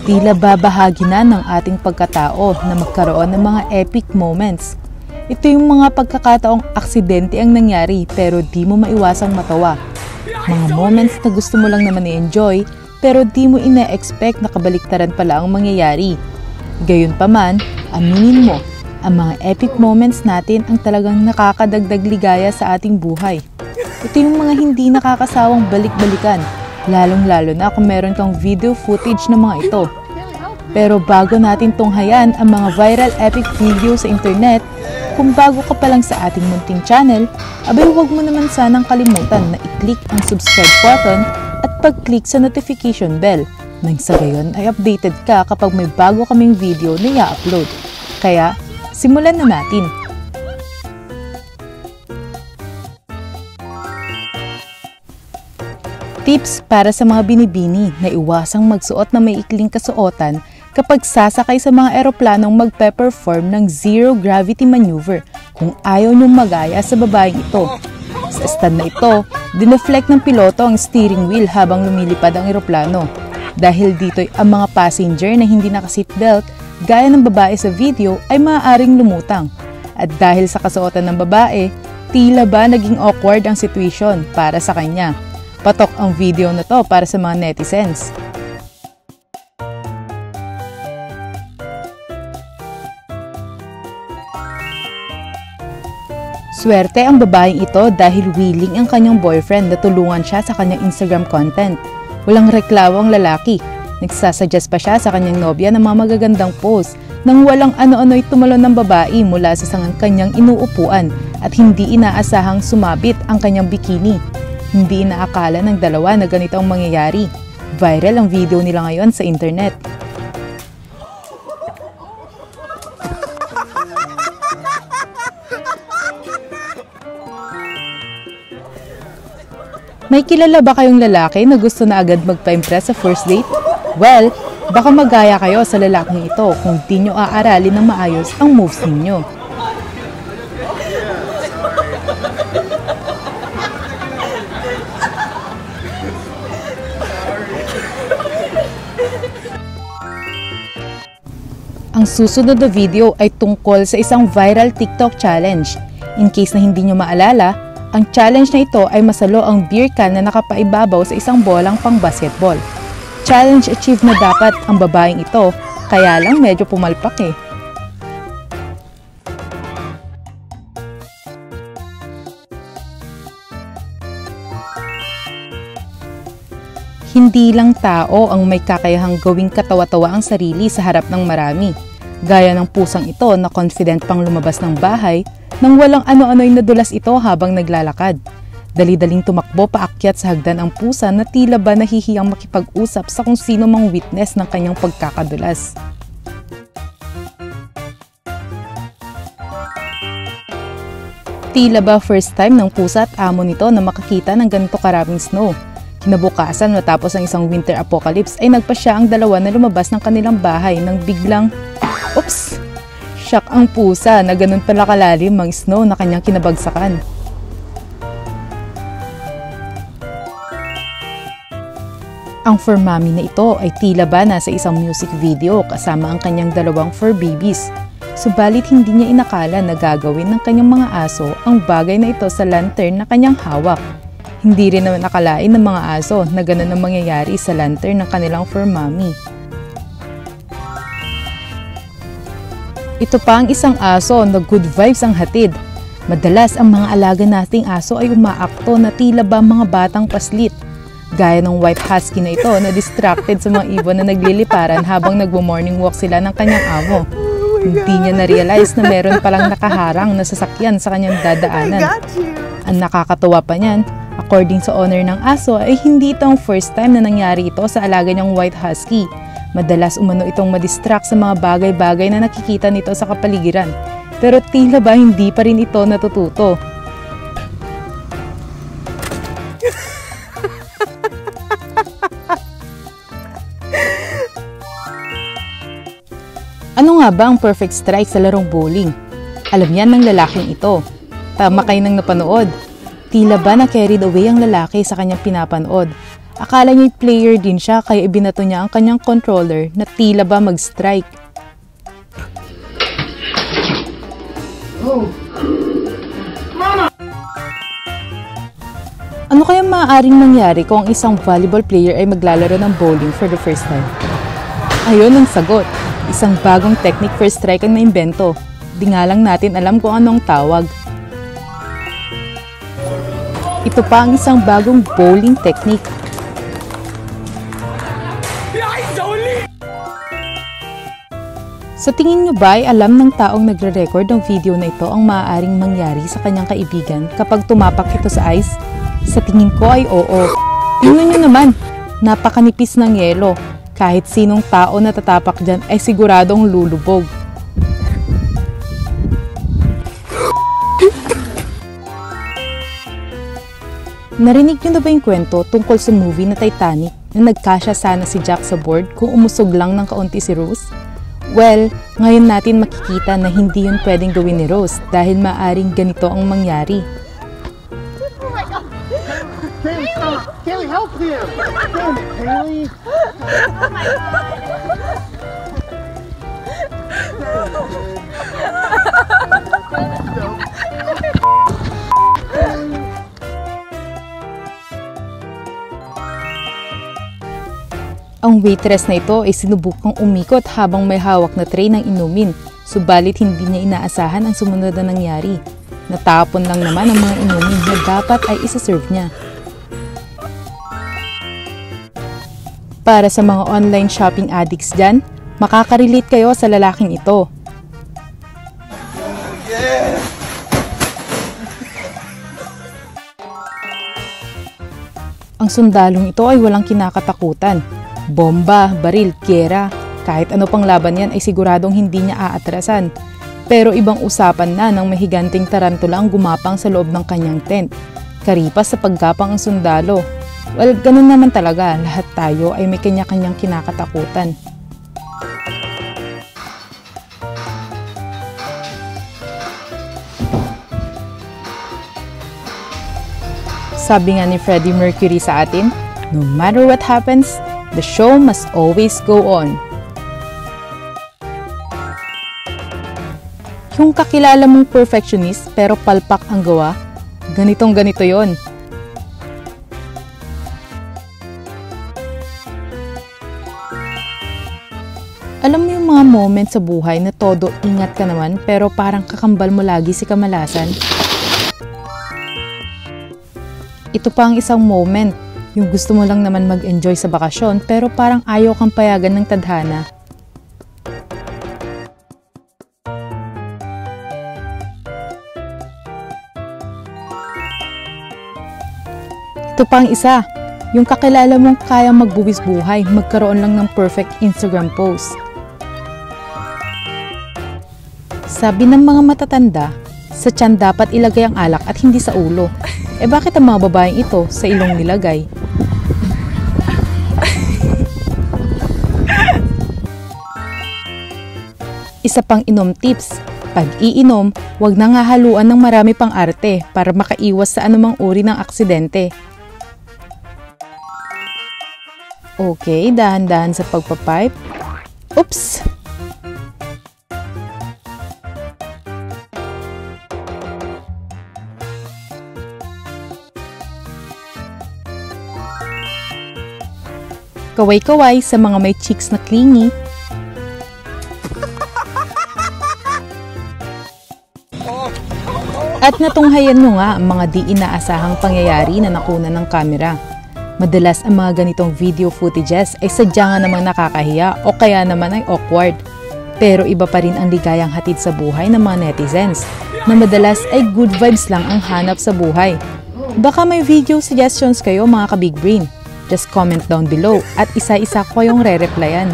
Tila babahagi na ng ating pagkatao na magkaroon ng mga epic moments. Ito yung mga pagkakataong aksidente ang nangyari pero di mo maiwasang matawa. Mga moments na gusto mo lang naman i-enjoy pero di mo ina-expect na kabaliktaran pala ang mangyayari. Gayunpaman, aminin mo, ang mga epic moments natin ang talagang nakakadagdag ligaya sa ating buhay. Ito yung mga hindi nakakasawang balik-balikan, lalong-lalo na kung meron kang video footage ng mga ito. Pero bago natin tunghayan ang mga viral epic video sa internet, kung bago ka pa lang sa ating munting channel, abay huwag mo naman sanang kalimutan na i-click ang subscribe button at pag-click sa notification bell. Nang sa gayon ay updated ka kapag may bago kaming video na i-upload. Kaya, simulan na natin! Tips para sa mga binibini na iwasang magsuot na may ikling kasuotan kapag sasakay sa mga eroplanong magpe-perform ng zero gravity maneuver kung ayaw niyong magaya sa babaeng ito. Sa stand na ito, dineflect ng piloto ang steering wheel habang lumilipad ang eroplano. Dahil dito'y ang mga passenger na hindi naka-seatbelt gaya ng babae sa video ay maaaring lumutang. At dahil sa kasuotan ng babae, tila ba naging awkward ang situation para sa kanya. Patok ang video na to para sa mga netizens. Swerte ang babaeng ito dahil willing ang kanyang boyfriend na tulungan siya sa kanyang Instagram content. Walang reklamo ang lalaki. Nagsasuggest pa siya sa kanyang nobya ng mga magagandang post nang walang ano-ano'y tumalon ng babae mula sa kanyang inuupuan at hindi inaasahang sumabit ang kanyang bikini. Hindi inaakala ng dalawa na ganito ang mangyayari. Viral ang video nila ngayon sa internet. May kilala ba kayong lalaki na gusto na agad magpa-impress sa first date? Well, baka magaya kayo sa lalaking ito kung di nyo aaralin ng maayos ang moves ninyo. Ang susunod na video ay tungkol sa isang viral TikTok challenge. In case na hindi nyo maalala, ang challenge na ito ay masalo ang beer can na nakapaibabaw sa isang bolang pang basketball. Challenge achieved na dapat ang babaeng ito, kaya lang medyo pumalpak eh. Hindi lang tao ang may kakayahang gawing katawa-tawa ang sarili sa harap ng marami. Gaya ng pusang ito na confident pang lumabas ng bahay nang walang ano-ano'y nadulas ito habang naglalakad. Dali-daling tumakbo paakyat sa hagdan ang pusa na tila ba nahihiyang makipag-usap sa kung sino mang witness ng kanyang pagkakadulas. Tila ba first time ng pusa at amo nito na makakita ng ganito karaming snow. Kinabukasan matapos ang isang winter apocalypse ay nagpasya ang dalawa na lumabas ng kanilang bahay nang biglang, oops! Shock ang pusa na ganun pala kalalim ang snow na kanyang kinabagsakan. Ang fur mommy na ito ay tila ba nasa isang music video kasama ang kanyang dalawang fur babies. Subalit hindi niya inakala na gagawin ng kanyang mga aso ang bagay na ito sa lantern na kanyang hawak. Hindi rin naman nakalain ng mga aso na ganun ang mangyayari sa lantern ng kanilang fur mommy. Ito pa ang isang aso na good vibes ang hatid. Madalas ang mga alaga nating aso ay umaakto na tila ba mga batang paslit. Gaya ng white husky na ito na distracted sa mga ibon na nagliliparan habang nagmo-morning walk sila ng kanyang amo. Hindi niya na-realize na meron palang nakaharang na sasakyan sa kanyang dadaanan. Ang nakakatuwa pa niyan, according sa owner ng aso ay hindi ito ang first time na nangyari ito sa alaga niyang white husky. Madalas umano itong madistract sa mga bagay-bagay na nakikita nito sa kapaligiran. Pero tila ba hindi pa rin ito natututo. Ano nga ba ang perfect strike sa larong bowling? Alam yan ng lalaking ito. Tama kayo nang napanood. Tila ba na carried away ang lalaki sa kanyang pinapanood. Akala niya'y player din siya kaya ibinato niya ang kanyang controller na tila ba mag-strike. Ano kaya maaaring mangyari kung ang isang volleyball player ay maglalaro ng bowling for the first time? Ayun ang sagot. Isang bagong technique for strike ang naimbento. Di nga lang natin alam kung anong tawag. Ito pa ang isang bagong bowling technique. Sa tingin nyo ba ay alam ng taong nagre-record ng video na ito ang maaaring mangyari sa kanyang kaibigan kapag tumapak ito sa ice? Sa tingin ko ay oo. Tingnan nyo naman, napakanipis ng yelo. Kahit sinong tao na tatapak dyan ay siguradong lulubog. Narinig nyo na ba yung kwento tungkol sa movie na Titanic na nagkasya sana si Jack sa board kung umusog lang ng kaunti si Rose? Well, ngayon natin makikita na hindi yun pwedeng gawin ni Rose dahil maaring ganito ang mangyari. Oh my God! Kaylee, stop! Kaylee, help him! Kaylee! Oh my God! Ang waitress na ito ay sinubukang umikot habang may hawak na tray ng inumin, subalit hindi niya inaasahan ang sumunod na nangyari. Natapon lang naman ang mga inumin na dapat ay isa-serve niya. Para sa mga online shopping addicts dyan, makaka-relate kayo sa lalaking ito. Ang sundalong ito ay walang kinakatakutan. Bomba, baril, gyera, kahit ano pang laban yan ay siguradong hindi niya aatrasan. Pero ibang usapan na ng mahiganting tarantula ang gumapang sa loob ng kanyang tent. Karipas sa paggapang ang sundalo. Well, ganun naman talaga, lahat tayo ay may kanya-kanyang kinakatakutan. Sabi nga ni Freddie Mercury sa atin, no matter what happens, the show must always go on. Yung kakilala mong perfectionist pero palpak ang gawa, ganitong ganito yon. Alam mo yung mga moment sa buhay na todo ingat ka naman pero parang kakambal mo lagi si kamalasan? Ito pa ang isang moment, yung gusto mo lang naman mag-enjoy sa bakasyon pero parang ayaw kang payagan ng tadhana. Ito pa ang isa, yung kakilala mong kayang magbuwis buhay, magkaroon lang ng perfect Instagram post. Sabi ng mga matatanda, sa tiyan dapat ilagay ang alak at hindi sa ulo. Bakit ang mga babaeng ito sa ilong nilagay? Isa pang inom tips, pag iinom, huwag nang hahaluan ng marami pang arte para makaiwas sa anumang uri ng aksidente. Okay, dahan-dahan sa pagpapipe. Oops! Kaway-kaway sa mga may cheeks na clingy. At natunghayan nyo nga ang mga di inaasahang pangyayari na nakuna ng kamera. Madalas ang mga ganitong video footages ay sadya nga namang nakakahiya o kaya naman ay awkward. Pero iba pa rin ang ligayang hatid sa buhay ng mga netizens, na madalas ay good vibes lang ang hanap sa buhay. Baka may video suggestions kayo mga ka-big brain. Just comment down below at isa-isa ko yung re-replyan.